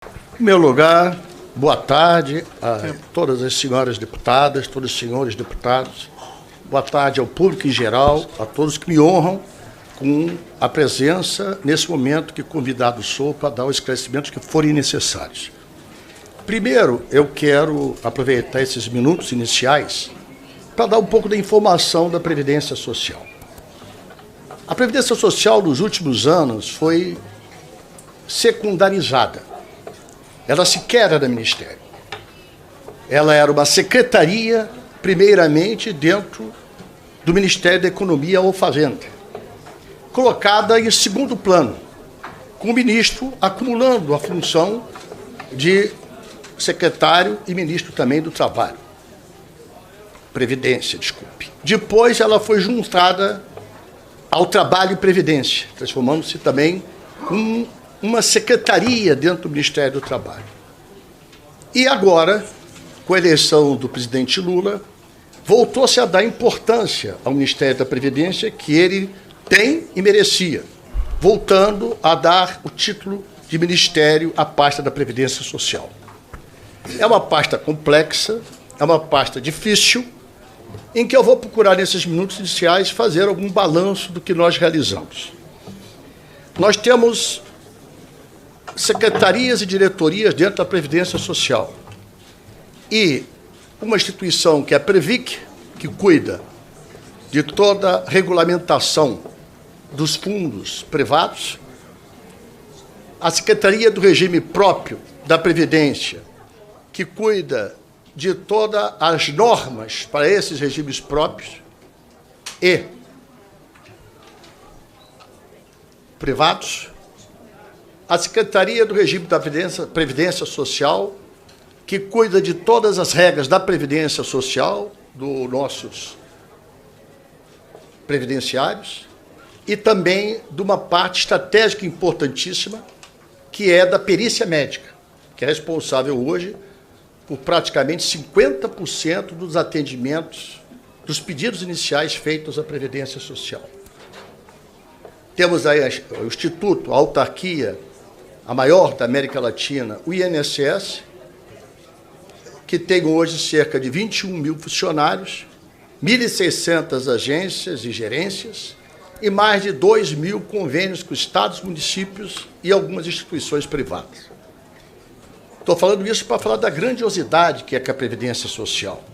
Em primeiro lugar, boa tarde a todas as senhoras deputadas, todos os senhores deputados. Boa tarde ao público em geral, a todos que me honram com a presença nesse momento que convidado sou para dar os esclarecimentos que forem necessários. Primeiro, eu quero aproveitar esses minutos iniciais para dar um pouco da informação da Previdência Social. A Previdência Social, nos últimos anos, foi secundarizada. Ela sequer era ministério. Ela era uma secretaria, primeiramente, dentro do Ministério da Economia ou Fazenda, colocada em segundo plano, com o ministro acumulando a função de secretário e ministro também do Trabalho. Previdência, desculpe. Depois ela foi juntada ao Trabalho e Previdência, transformando-se também em uma secretaria dentro do Ministério do Trabalho. E agora, com a eleição do presidente Lula, voltou-se a dar importância ao Ministério da Previdência que ele tem e merecia, voltando a dar o título de Ministério à pasta da Previdência Social. É uma pasta complexa, é uma pasta difícil, em que eu vou procurar, nesses minutos iniciais, fazer algum balanço do que nós realizamos. Nós temos secretarias e diretorias dentro da Previdência Social e uma instituição que é a Previc, que cuida de toda a regulamentação dos fundos privados, a Secretaria do Regime Próprio da Previdência, que cuida de todas as normas para esses regimes próprios e privados, a Secretaria do Regime da Previdência Social, que cuida de todas as regras da Previdência Social, dos nossos previdenciários, e também de uma parte estratégica importantíssima, que é da perícia médica, que é responsável hoje por praticamente 50% dos atendimentos, dos pedidos iniciais feitos à Previdência Social. Temos aí o Instituto, a autarquia, a maior da América Latina, o INSS, que tem hoje cerca de 21 mil funcionários, 1.600 agências e gerências e mais de 2 mil convênios com estados, municípios e algumas instituições privadas. Estou falando isso para falar da grandiosidade que é a Previdência Social.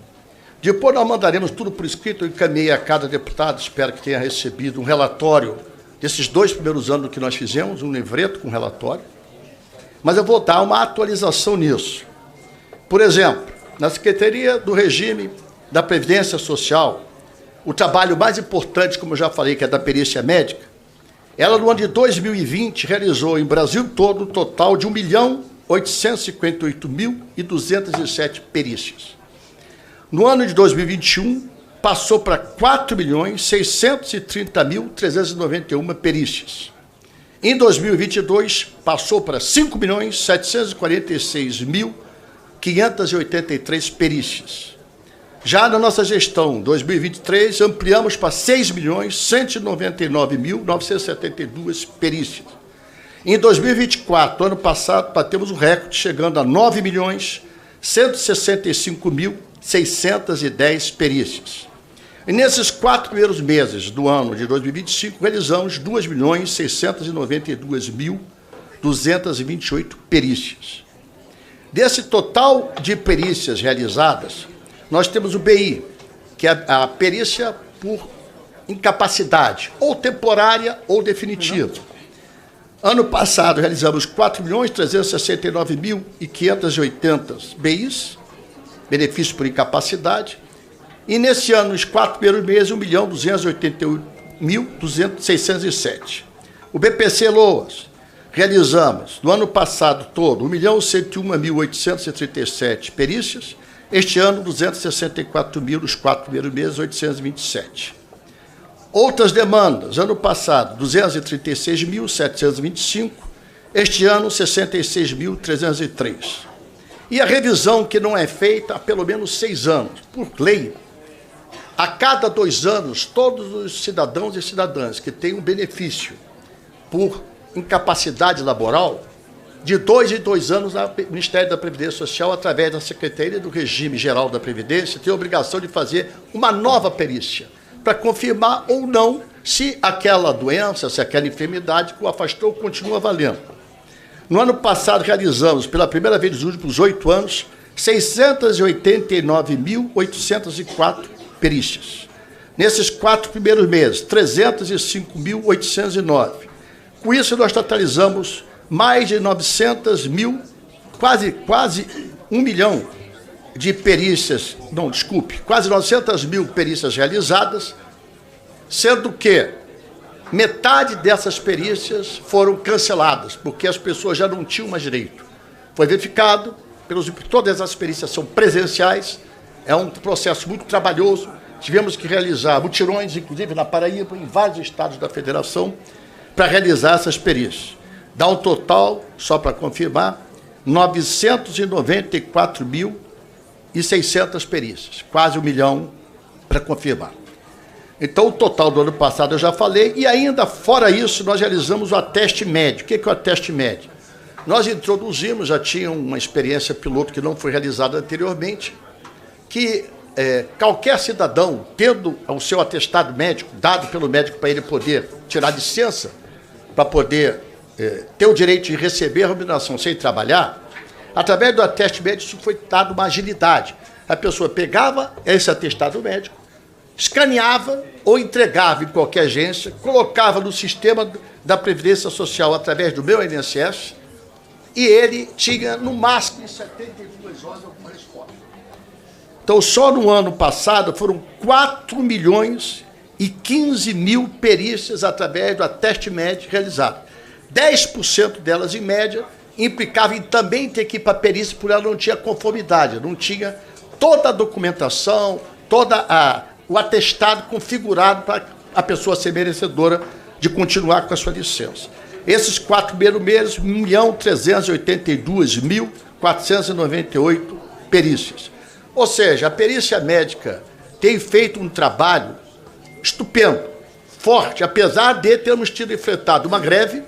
Depois nós mandaremos tudo por escrito, eu encaminhei a cada deputado, espero que tenha recebido um relatório desses 2 primeiros anos que nós fizemos, um livreto com relatório, mas eu vou dar uma atualização nisso. Por exemplo, na Secretaria do Regime da Previdência Social, o trabalho mais importante, como eu já falei, que é da perícia médica, ela no ano de 2020 realizou em Brasil todo um total de 1.858.207 perícias. No ano de 2021, passou para 4.630.391 perícias. Em 2022, passou para 5.746.583 perícias. Já na nossa gestão, 2023, ampliamos para 6.199.972 perícias. Em 2024, ano passado, batemos o recorde, chegando a 9.165.610 perícias. E nesses 4 primeiros meses do ano de 2025, realizamos 2.692.228 perícias. Desse total de perícias realizadas, nós temos o BI, que é a perícia por incapacidade, ou temporária ou definitiva. Ano passado, realizamos 4.369.580 BIs, benefício por incapacidade, e nesse ano, nos 4 primeiros meses, 1.288.607. O BPC Loas, realizamos, no ano passado todo, 1.101.837 perícias, este ano, 264.000, nos 4 primeiros meses, 827. Outras demandas, ano passado, 236.725, este ano, 66.303. E a revisão que não é feita há pelo menos 6 anos, por lei, a cada 2 anos, todos os cidadãos e cidadãs que têm um benefício por incapacidade laboral de 2 em 2 anos, o Ministério da Previdência Social, através da Secretaria do Regime Geral da Previdência, tem a obrigação de fazer uma nova perícia para confirmar ou não se aquela doença, se aquela enfermidade que o afastou continua valendo. No ano passado, realizamos, pela primeira vez nos últimos 8 anos, 689.804 perícias. Nesses 4 primeiros meses, 305.809. Com isso, nós totalizamos mais de 900 mil, quase 1 milhão de perícias, não, desculpe, quase 900 mil perícias realizadas, sendo que metade dessas perícias foram canceladas, porque as pessoas já não tinham mais direito. Foi verificado, todas as perícias são presenciais, é um processo muito trabalhoso, tivemos que realizar mutirões, inclusive na Paraíba, em vários estados da federação, para realizar essas perícias. Dá um total, só para confirmar, 994.600 perícias, quase 1 milhão para confirmar. Então, o total do ano passado eu já falei, e ainda fora isso, nós realizamos o ateste médio. O que é o ateste médio? Nós introduzimos, já tinha uma experiência piloto que não foi realizada anteriormente, que qualquer cidadão, tendo o seu atestado médico, dado pelo médico para ele poder tirar licença, para poder ter o direito de receber a remuneração sem trabalhar, através do ateste médico isso foi dado uma agilidade. A pessoa pegava esse atestado médico, escaneava ou entregava em qualquer agência, colocava no sistema da Previdência Social através do meu INSS, e ele tinha, no máximo, em 72 horas alguma resposta. Então, só no ano passado, foram 4.015.000 perícias através do ateste médico realizado. 10% delas, em média, implicavam em também ter que ir para a perícia, porque ela não tinha conformidade, não tinha toda a documentação, o atestado configurado para a pessoa ser merecedora de continuar com a sua licença. Esses 4 primeiros meses, 1.382.498 perícias. Ou seja, a perícia médica tem feito um trabalho estupendo, forte, apesar de termos enfrentado uma greve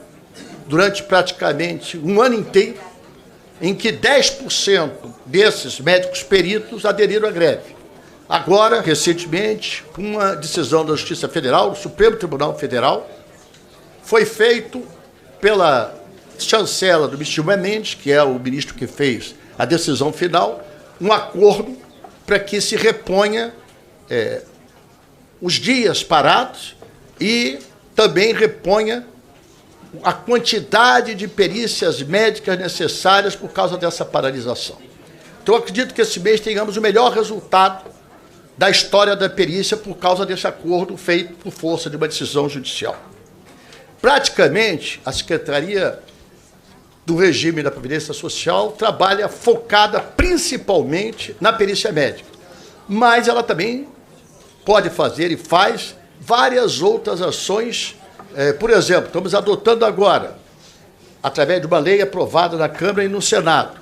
durante praticamente um ano inteiro, em que 10% desses médicos peritos aderiram à greve. Agora, recentemente, uma decisão da Justiça Federal, do Supremo Tribunal Federal, foi feito pela chancela do ministro Gilmar Mendes, que é o ministro que fez a decisão final, um acordo para que se reponha os dias parados e também reponha a quantidade de perícias médicas necessárias por causa dessa paralisação. Então, eu acredito que esse mês tenhamos o melhor resultado da história da perícia por causa desse acordo feito por força de uma decisão judicial. Praticamente, a Secretaria do Regime da Previdência Social trabalha focada principalmente na perícia médica, mas ela também pode fazer e faz várias outras ações. Por exemplo, estamos adotando agora, através de uma lei aprovada na Câmara e no Senado,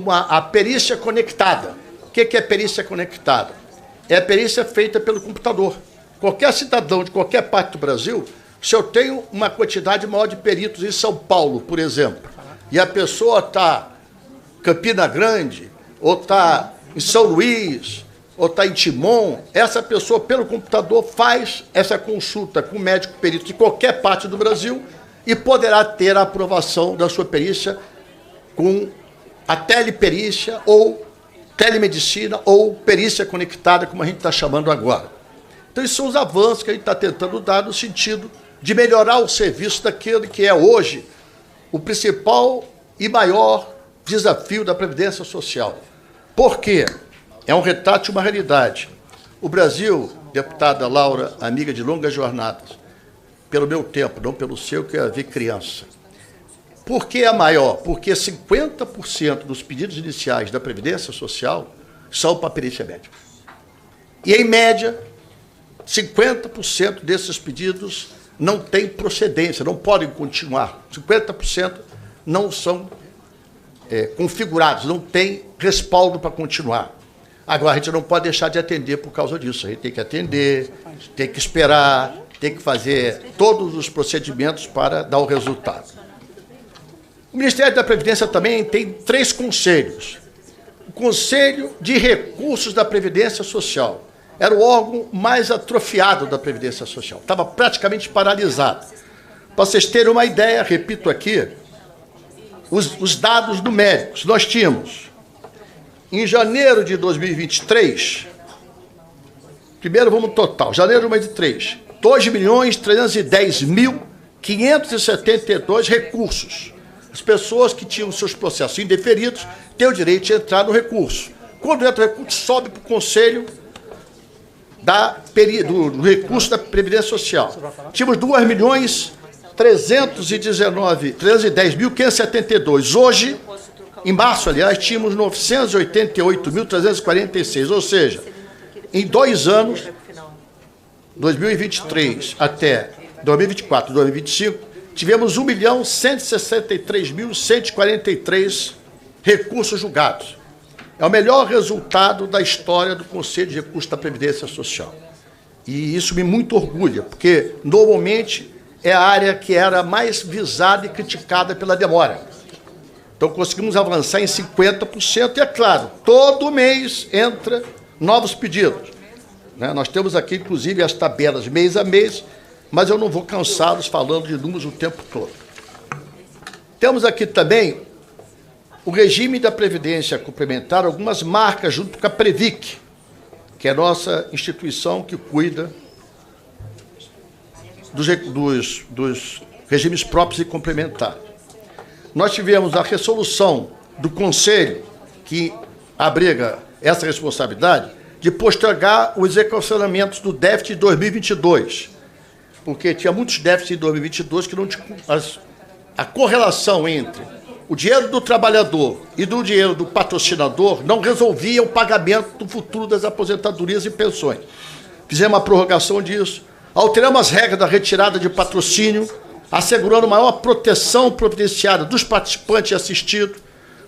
a perícia conectada. O que é perícia conectada? É a perícia feita pelo computador. Qualquer cidadão de qualquer parte do Brasil, se eu tenho uma quantidade maior de peritos em São Paulo, por exemplo, e a pessoa está em Campina Grande, ou está em São Luís, ou está em Timon, essa pessoa, pelo computador, faz essa consulta com o médico perito de qualquer parte do Brasil e poderá ter a aprovação da sua perícia com a teleperícia ou telemedicina ou perícia conectada, como a gente está chamando agora. Então, esses são os avanços que a gente está tentando dar no sentido de melhorar o serviço daquele que é hoje o principal e maior desafio da Previdência Social. Por quê? É um retrato de uma realidade. O Brasil, deputada Laura, amiga de longas jornadas, pelo meu tempo, não pelo seu, que eu vi criança. Por que é maior? Porque 50% dos pedidos iniciais da Previdência Social são para perícia médica. E, em média, 50% desses pedidos não têm procedência, não podem continuar. 50% não são configurados, não têm respaldo para continuar. Agora, a gente não pode deixar de atender por causa disso. A gente tem que atender, tem que esperar, tem que fazer todos os procedimentos para dar o resultado. O Ministério da Previdência também tem 3 conselhos. O Conselho de Recursos da Previdência Social era o órgão mais atrofiado da Previdência Social, estava praticamente paralisado. Para vocês terem uma ideia, repito aqui, os dados numéricos. Nós tínhamos, em janeiro de 2023, primeiro vamos no total, janeiro de 2023, 2.310.572 recursos. As pessoas que tinham seus processos indeferidos têm o direito de entrar no recurso. Quando entra o recurso, sobe para o Conselho do Recurso da Previdência Social. Tínhamos 2.310.572. Hoje, em março, aliás, tínhamos 988.346. Ou seja, em 2 anos, 2023 até 2024, 2025, tivemos 1.163.143 recursos julgados. É o melhor resultado da história do Conselho de Recursos da Previdência Social. E isso me muito orgulha, porque normalmente é a área que era mais visada e criticada pela demora. Então conseguimos avançar em 50% e, é claro, todo mês entra novos pedidos. Nós temos aqui, inclusive, as tabelas mês a mês, mas eu não vou cansá-los falando de números o tempo todo. Temos aqui também o regime da Previdência Complementar, algumas marcas junto com a Previc, que é a nossa instituição que cuida dos regimes próprios e complementares. Nós tivemos a resolução do Conselho, que abriga essa responsabilidade, de postergar os equacionamentos do déficit de 2022, porque tinha muitos déficits em 2022 que não tinham a correlação entre o dinheiro do trabalhador e do dinheiro do patrocinador não resolvia o pagamento do futuro das aposentadorias e pensões. Fizemos uma prorrogação disso, alteramos as regras da retirada de patrocínio, assegurando maior proteção providenciária dos participantes assistidos,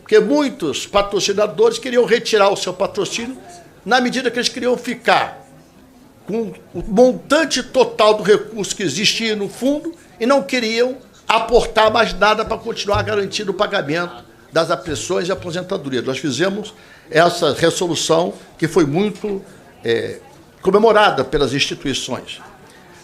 porque muitos patrocinadores queriam retirar o seu patrocínio na medida que eles queriam ficar com o montante total do recurso que existia no fundo e não queriam aportar mais nada para continuar garantindo o pagamento das pensões e aposentadorias. Nós fizemos essa resolução que foi muito comemorada pelas instituições.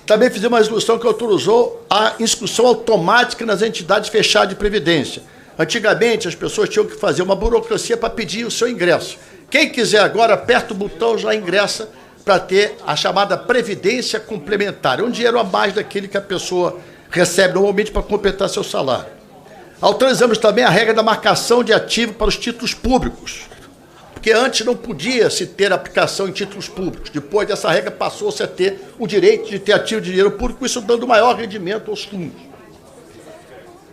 Também fizemos uma resolução que autorizou a inscrição automática nas entidades fechadas de previdência. Antigamente, as pessoas tinham que fazer uma burocracia para pedir o seu ingresso. Quem quiser agora, aperta o botão, já ingressa para ter a chamada previdência complementar. É um dinheiro a mais daquele que a pessoa recebe normalmente para completar seu salário. Autorizamos também a regra da marcação de ativo para os títulos públicos, porque antes não podia se ter aplicação em títulos públicos. Depois dessa regra passou-se a ter o direito de ter ativo de dinheiro público, isso dando maior rendimento aos fundos.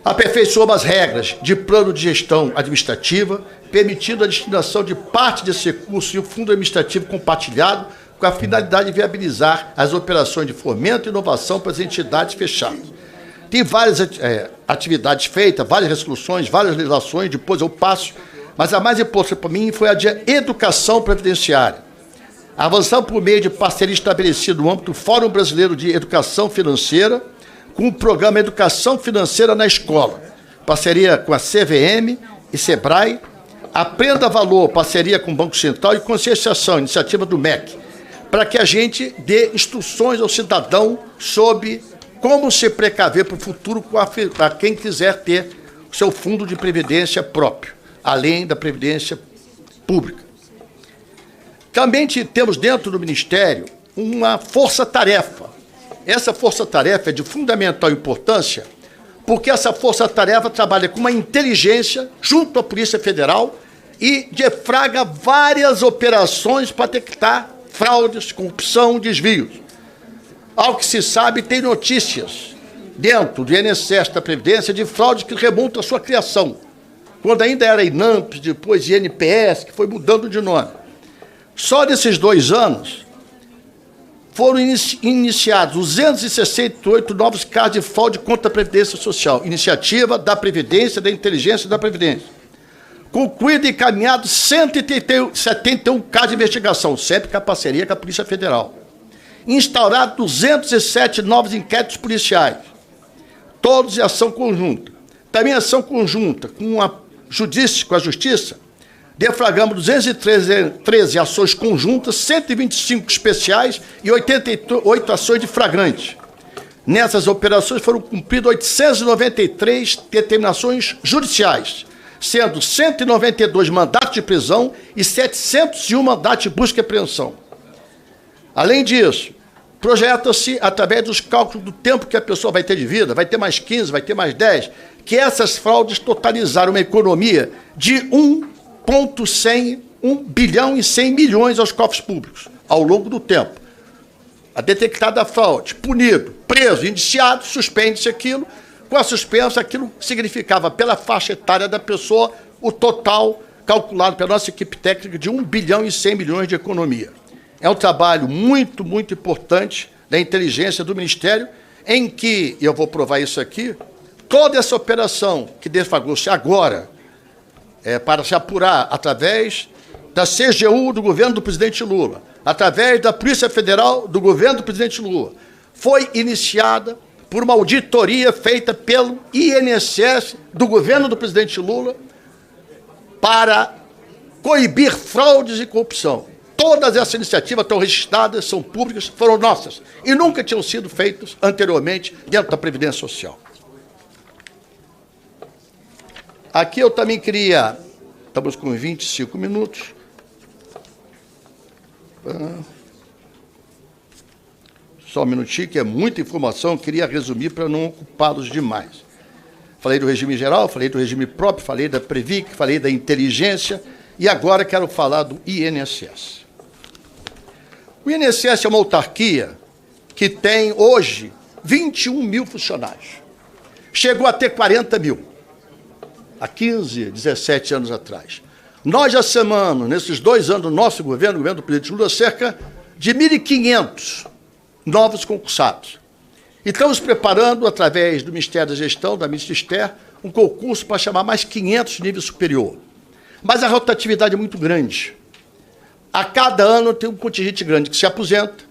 Aperfeiçoamos as regras de plano de gestão administrativa, permitindo a destinação de parte desse recurso em um fundo administrativo compartilhado, com a finalidade de viabilizar as operações de fomento e inovação para as entidades fechadas. Tem várias atividades feitas, várias resoluções, várias legislações, depois eu passo, mas a mais importante para mim foi a de educação previdenciária. Avançamos por meio de parceria estabelecida no âmbito do Fórum Brasileiro de Educação Financeira, com o programa Educação Financeira na Escola, parceria com a CVM e SEBRAE, Aprenda Valor, parceria com o Banco Central e Conscienciação, iniciativa do MEC, para que a gente dê instruções ao cidadão sobre como se precaver para o futuro para quem quiser ter o seu fundo de previdência próprio, além da previdência pública. Também temos dentro do Ministério uma força-tarefa. Essa força-tarefa é de fundamental importância, porque essa força-tarefa trabalha com uma inteligência junto à Polícia Federal e deflagra várias operações para detectar fraudes, corrupção, desvios. Ao que se sabe, tem notícias dentro do INSS da Previdência de fraude que remontam à sua criação, quando ainda era INAMPS, depois INPS, que foi mudando de nome. Só nesses 2 anos, foram iniciados 268 novos casos de fraude contra a Previdência Social, iniciativa da Previdência, da Inteligência e da Previdência. Concluído e encaminhado 171 casos de investigação, sempre com a parceria com a Polícia Federal. Instaurado 207 novos inquéritos policiais, todos em ação conjunta. Também ação conjunta com a Justiça, deflagramos 213 ações conjuntas, 125 especiais e 88 ações de flagrante. Nessas operações foram cumpridas 893 determinações judiciais, sendo 192 mandatos de prisão e 701 mandatos de busca e apreensão. Além disso, projeta-se, através dos cálculos do tempo que a pessoa vai ter de vida, vai ter mais 15, vai ter mais 10, que essas fraudes totalizaram uma economia de 1 bilhão e 100 milhões aos cofres públicos, ao longo do tempo. A detectada fraude, punido, preso, indiciado, suspende-se aquilo. Com a suspensa, aquilo significava, pela faixa etária da pessoa, o total calculado pela nossa equipe técnica de 1 bilhão e 100 milhões de economia. É um trabalho muito, muito importante da inteligência do Ministério, em que, e eu vou provar isso aqui, toda essa operação que deflagrou-se agora, para se apurar através da CGU do governo do presidente Lula, através da Polícia Federal do governo do presidente Lula, foi iniciada por uma auditoria feita pelo INSS do governo do presidente Lula para coibir fraudes e corrupção. Todas essas iniciativas estão registradas, são públicas, foram nossas e nunca tinham sido feitas anteriormente dentro da Previdência Social. Aqui eu também queria, estamos com 25 minutos, só um minutinho, que é muita informação, eu queria resumir para não ocupá-los demais. Falei do regime geral, falei do regime próprio, falei da Previc, falei da inteligência, e agora quero falar do INSS. O INSS é uma autarquia que tem, hoje, 21 mil funcionários. Chegou a ter 40 mil. Há 15, 17 anos atrás. Nós já chamamos, nesses 2 anos do nosso governo, o governo do presidente Lula, cerca de 1.500 novos concursados. E estamos preparando, através do Ministério da Gestão, da Ministério, um concurso para chamar mais 500 de nível superior. Mas a rotatividade é muito grande. A cada ano tem um contingente grande que se aposenta,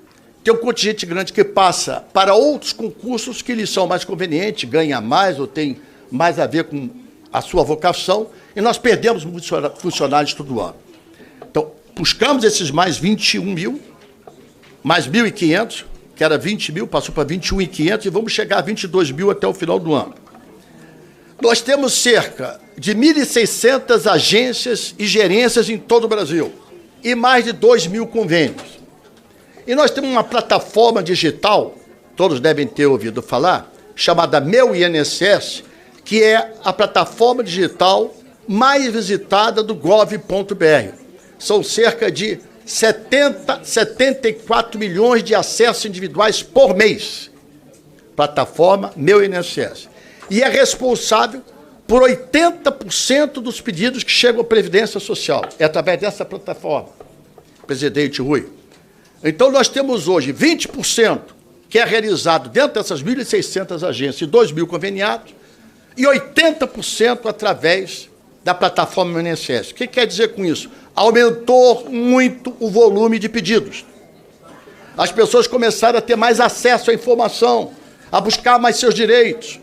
tem um contingente grande que passa para outros concursos que lhes são mais convenientes, ganha mais ou tem mais a ver com a sua vocação, e nós perdemos muitos funcionários todo ano. Então, buscamos esses mais 21 mil, mais 1.500, que era 20 mil, passou para 21.500, e vamos chegar a 22 mil até o final do ano. Nós temos cerca de 1.600 agências e gerências em todo o Brasil, e mais de 2 mil convênios. E nós temos uma plataforma digital, todos devem ter ouvido falar, chamada Meu INSS, que é a plataforma digital mais visitada do gov.br. São cerca de 74 milhões de acessos individuais por mês. Plataforma Meu INSS. E é responsável por 80% dos pedidos que chegam à Previdência Social. É através dessa plataforma, presidente Rui. Então, nós temos hoje 20% que é realizado dentro dessas 1.600 agências e 2 mil conveniados, e 80% através da plataforma INSS. O que quer dizer com isso? Aumentou muito o volume de pedidos. As pessoas começaram a ter mais acesso à informação, a buscar mais seus direitos.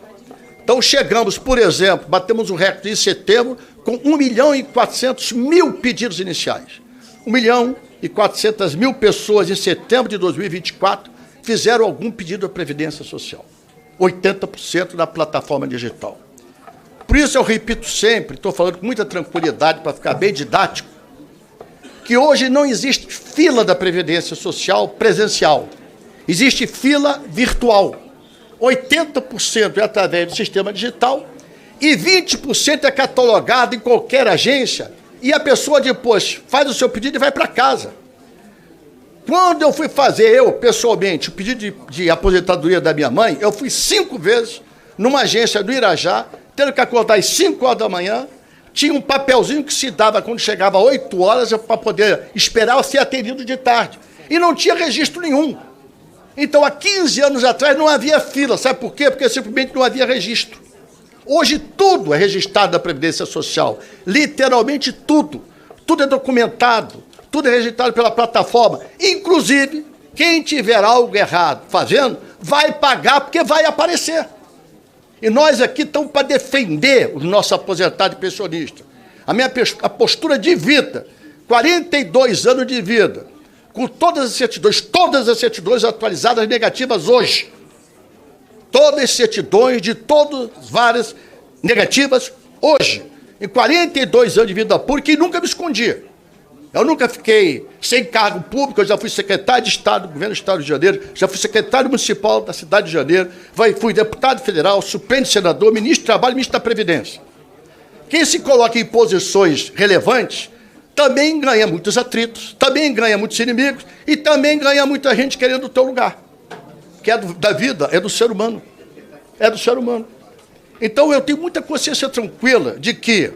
Então, chegamos, por exemplo, batemos um recorde em setembro com 1.400.000 pedidos iniciais. 1.400.000 pessoas em setembro de 2024 fizeram algum pedido à Previdência Social. 80% da plataforma digital. Por isso eu repito sempre, estou falando com muita tranquilidade para ficar bem didático, que hoje não existe fila da Previdência Social presencial. Existe fila virtual. 80% é através do sistema digital e 20% é catalogado em qualquer agência e a pessoa depois faz o seu pedido e vai para casa. Quando eu fui fazer, eu, pessoalmente, o pedido de aposentadoria da minha mãe, eu fui 5 vezes numa agência do Irajá, tendo que acordar às 5 horas da manhã, tinha um papelzinho que se dava quando chegava às 8 horas para poder esperar ser atendido de tarde. E não tinha registro nenhum. Então, há 15 anos atrás, não havia fila. Sabe por quê? Porque simplesmente não havia registro. Hoje, tudo é registrado na Previdência Social. Literalmente tudo. Tudo é documentado. Tudo é registrado pela plataforma. Inclusive, quem tiver algo errado fazendo, vai pagar porque vai aparecer. E nós aqui estamos para defender os nossos aposentados e pensionistas. A postura de vida, 42 anos de vida, com todas as certidões atualizadas negativas hoje. Todas as certidões de todas, várias negativas hoje. Em 42 anos de vida pública, e nunca me escondia. Eu nunca fiquei sem cargo público, eu já fui secretário de Estado do Governo do Estado de Janeiro, já fui secretário municipal da cidade de Janeiro, fui deputado federal, suplente senador, ministro do Trabalho e ministro da Previdência. Quem se coloca em posições relevantes também ganha muitos atritos, também ganha muitos inimigos e também ganha muita gente querendo o teu lugar, que é da vida, é do ser humano. É do ser humano. Então eu tenho muita consciência tranquila de que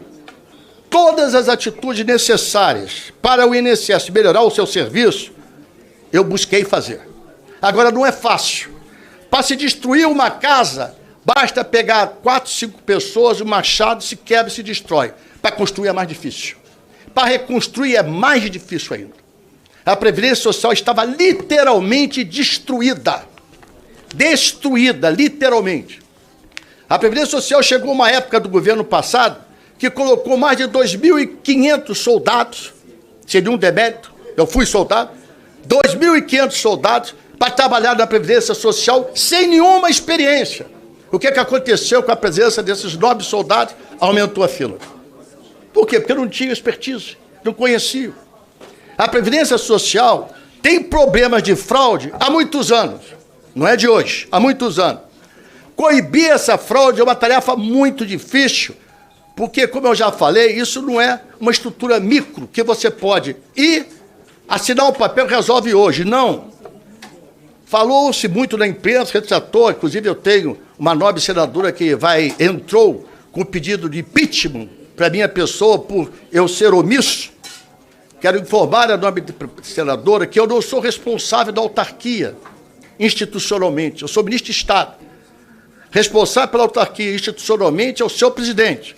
todas as atitudes necessárias para o INSS melhorar o seu serviço, eu busquei fazer. Agora, não é fácil. Para se destruir uma casa, basta pegar 4, 5 pessoas, o machado se quebra e se destrói. Para construir é mais difícil. Para reconstruir é mais difícil ainda. A Previdência Social estava literalmente destruída. Destruída, literalmente. A Previdência Social chegou a uma época do governo passado que colocou mais de 2.500 soldados, seria um demérito, eu fui soldado, 2.500 soldados para trabalhar na Previdência Social sem nenhuma experiência. O que aconteceu com a presença desses 9 soldados? Aumentou a fila. Por quê? Porque não tinha expertise, não conheciam. A Previdência Social tem problemas de fraude há muitos anos, não é de hoje, há muitos anos. Coibir essa fraude é uma tarefa muito difícil, porque, como eu já falei, isso não é uma estrutura micro que você pode ir, assinar um papel e resolve hoje. Não. Falou-se muito na imprensa, retratou, inclusive eu tenho uma nobre senadora que entrou com pedido de impeachment para minha pessoa por eu ser omisso. Quero informar a nobre senadora que eu não sou responsável da autarquia institucionalmente, eu sou ministro de Estado. Responsável pela autarquia institucionalmente é o seu presidente.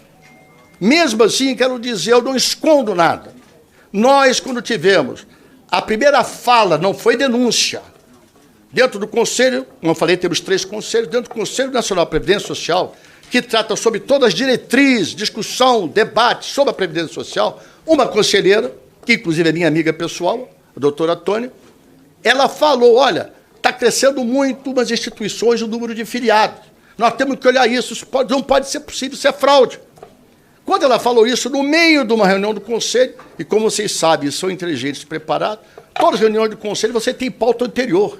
Mesmo assim, quero dizer, eu não escondo nada. Nós, quando tivemos a primeira fala, não foi denúncia, dentro do Conselho, como eu falei, temos 3 conselhos, dentro do Conselho Nacional de Previdência Social, que trata sobre todas as diretrizes, discussão, debate sobre a Previdência Social, uma conselheira, que inclusive é minha amiga pessoal, a doutora Tônia, ela falou, olha, está crescendo muito umas instituições o número de filiados. Nós temos que olhar isso não pode ser possível, isso é fraude. Quando ela falou isso no meio de uma reunião do Conselho, e como vocês sabem, são inteligentes e preparados, todas as reuniões do Conselho você tem pauta anterior.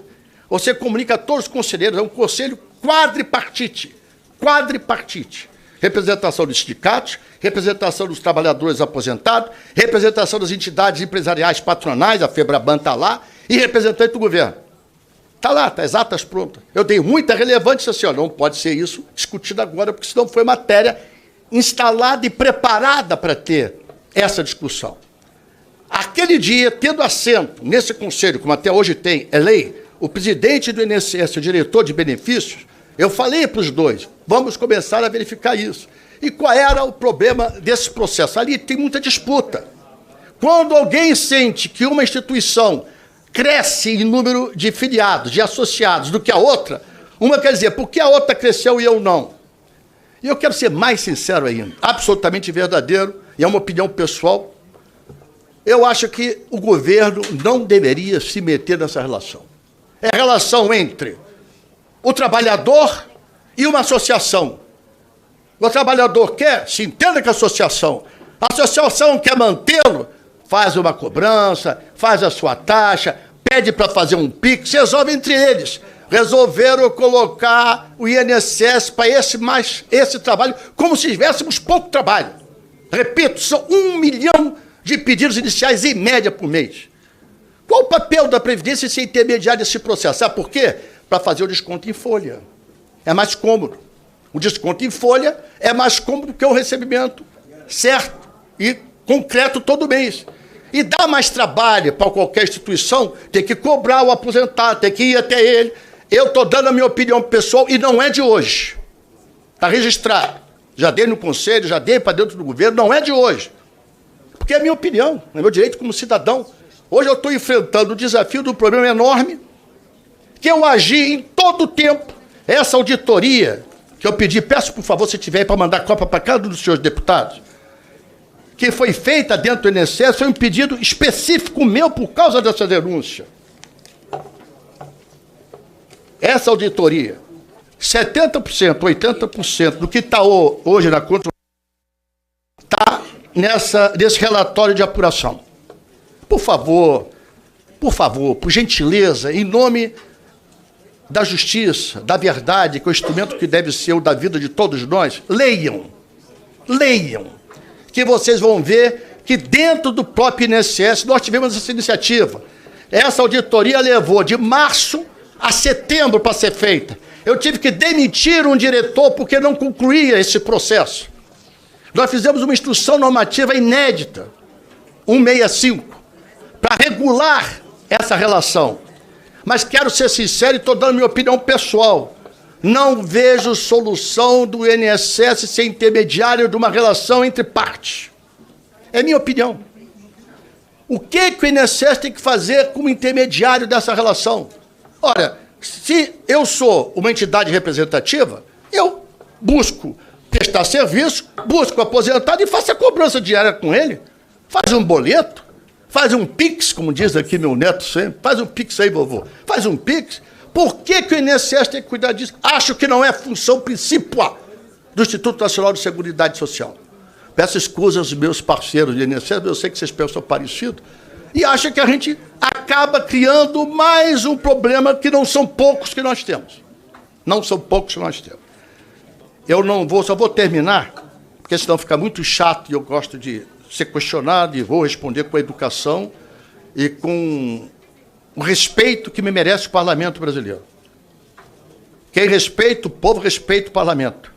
Você comunica a todos os conselheiros, é um conselho quadripartite. Quadripartite. Representação dos sindicatos, representação dos trabalhadores aposentados, representação das entidades empresariais patronais, a FEBRABAN está lá, e representante do governo. Está lá, está as atas prontas. Eu dei muita relevância assim, ó, não pode ser isso discutido agora, porque senão foi matéria instalada e preparada para ter essa discussão. Aquele dia, tendo assento nesse conselho, como até hoje tem, é lei, o presidente do INSS, o diretor de benefícios, eu falei para os dois, vamos começar a verificar isso. E qual era o problema desse processo? Ali tem muita disputa. Quando alguém sente que uma instituição cresce em número de filiados, de associados, do que a outra, uma quer dizer, por que a outra cresceu e eu não? E eu quero ser mais sincero ainda, absolutamente verdadeiro, e é uma opinião pessoal, eu acho que o governo não deveria se meter nessa relação. É a relação entre o trabalhador e uma associação. O trabalhador quer, se entenda com a associação quer mantê-lo, faz uma cobrança, faz a sua taxa, pede para fazer um PIX, resolve entre eles. Resolveram colocar o INSS para esse trabalho, como se tivéssemos pouco trabalho. Repito, são 1 milhão de pedidos iniciais em média por mês. Qual o papel da Previdência ser intermediário desse processo? Sabe por quê? Para fazer o desconto em folha. É mais cômodo. O desconto em folha é mais cômodo que o recebimento certo e concreto todo mês. E dá mais trabalho para qualquer instituição ter que cobrar o aposentado, ter que ir até ele. Eu estou dando a minha opinião pessoal e não é de hoje. Está registrado. Já dei no Conselho, já dei para dentro do governo, não é de hoje. Porque é minha opinião, é meu direito como cidadão. Hoje eu estou enfrentando o desafio do problema enorme que eu agi em todo o tempo. Essa auditoria que eu pedi, peço por favor, se tiver aí para mandar cópia para cada um dos senhores deputados, que foi feita dentro do INSS, foi um pedido específico meu por causa dessa denúncia. Essa auditoria, 70%, 80% do que está hoje na conta está nesse relatório de apuração. Por favor, por gentileza, em nome da justiça, da verdade, que é o instrumento que deve ser o da vida de todos nós, leiam, que vocês vão ver que dentro do próprio INSS nós tivemos essa iniciativa. Essa auditoria levou de março a setembro para ser feita. Eu tive que demitir um diretor porque não concluía esse processo. Nós fizemos uma instrução normativa inédita, 165, para regular essa relação. Mas quero ser sincero e estou dando minha opinião pessoal. Não vejo solução do INSS ser intermediário de uma relação entre partes. É minha opinião. O que o INSS tem que fazer como intermediário dessa relação? Ora, se eu sou uma entidade representativa, eu busco prestar serviço, busco aposentado e faço a cobrança diária com ele. Faz um boleto, faz um Pix, como diz aqui meu neto sempre. Faz um Pix aí, vovô. Faz um Pix. Por que o INSS tem que cuidar disso? Acho que não é função principal do Instituto Nacional de Seguridade Social. Peço escusas aos meus parceiros do INSS, eu sei que vocês pensam parecido, e acho que a gente acaba criando mais um problema que não são poucos que nós temos. Não são poucos que nós temos. Eu não vou, só vou terminar, porque senão fica muito chato e eu gosto de ser questionado e vou responder com a educação e com o respeito que me merece o parlamento brasileiro. Quem respeita o povo, respeita o parlamento.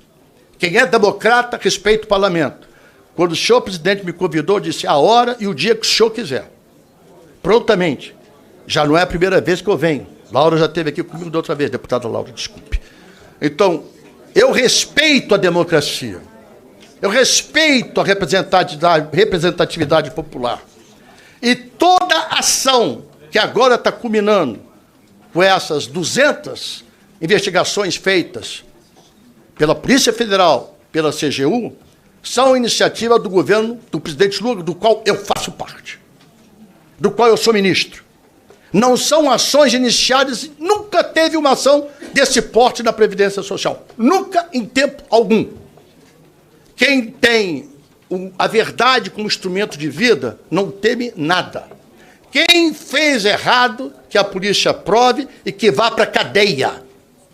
Quem é democrata, respeita o parlamento. Quando o senhor presidente me convidou, disse a hora e o dia que o senhor quiser. Prontamente. Já não é a primeira vez que eu venho. Laura já esteve aqui comigo da outra vez, deputada Laura, desculpe. Então, eu respeito a democracia. Eu respeito a representatividade popular. E toda ação que agora está culminando com essas 200 investigações feitas pela Polícia Federal, pela CGU, são iniciativa do governo do presidente Lula, do qual eu faço parte, do qual eu sou ministro. Não são ações iniciadas, nunca teve uma ação desse porte na Previdência Social. Nunca, em tempo algum. Quem tem a verdade como instrumento de vida não teme nada. Quem fez errado, que a polícia prove e que vá para a cadeia.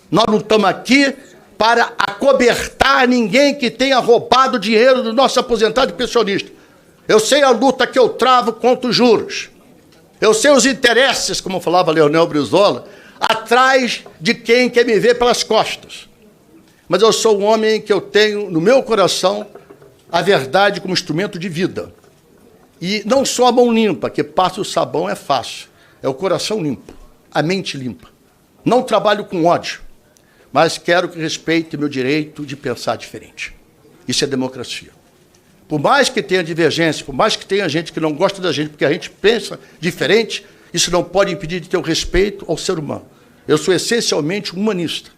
Nós não estamos aqui para acobertar ninguém que tenha roubado dinheiro do nosso aposentado e pensionista. Eu sei a luta que eu travo contra os juros. Eu sei os interesses, como falava Leonel Brizola, atrás de quem quer me ver pelas costas. Mas eu sou um homem que eu tenho no meu coração a verdade como instrumento de vida. E não só a mão limpa, que passa o sabão é fácil. É o coração limpo, a mente limpa. Não trabalho com ódio, mas quero que respeite meu direito de pensar diferente. Isso é democracia. Por mais que tenha divergência, por mais que tenha gente que não gosta da gente, porque a gente pensa diferente, isso não pode impedir de ter o respeito ao ser humano. Eu sou essencialmente humanista.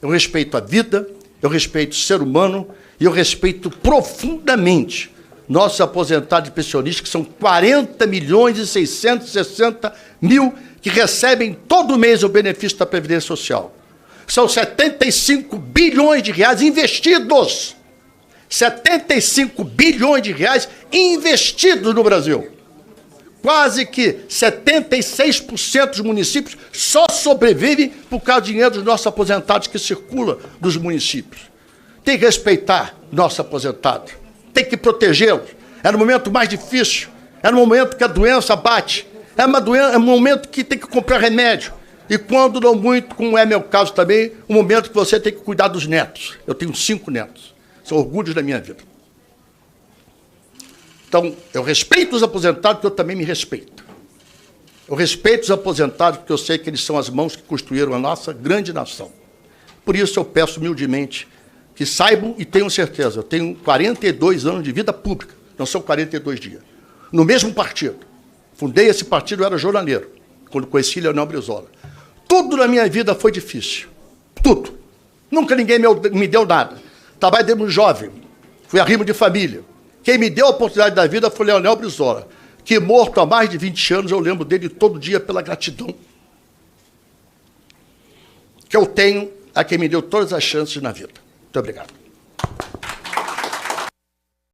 Eu respeito a vida, eu respeito o ser humano e eu respeito profundamente nossos aposentados e pensionistas, que são 40.660.000 que recebem todo mês o benefício da Previdência Social. São 75 bilhões de reais investidos. 75 bilhões de reais investidos no Brasil. Quase que 76% dos municípios só sobrevivem por causa do dinheiro dos nossos aposentados que circula dos municípios. Tem que respeitar nossos aposentados. Tem que protegê-los. É no momento mais difícil. É no momento que a doença bate. É um momento que tem que comprar remédio. E quando não muito, como é meu caso também, um momento que você tem que cuidar dos netos. Eu tenho 5 netos. São orgulhos da minha vida. Então, eu respeito os aposentados, porque eu também me respeito. Eu respeito os aposentados, porque eu sei que eles são as mãos que construíram a nossa grande nação. Por isso, eu peço humildemente que saibam e tenham certeza. Eu tenho 42 anos de vida pública, não são 42 dias. No mesmo partido. Fundei esse partido, eu era jornaleiro, quando conheci Leonel Brizola. Tudo na minha vida foi difícil. Tudo. Nunca ninguém me deu nada. Trabalhei desde muito jovem. Fui arrimo de família. Quem me deu a oportunidade da vida foi Leonel Brizola, que morto há mais de 20 anos, eu lembro dele todo dia pela gratidão que eu tenho a quem me deu todas as chances na vida. Muito obrigado.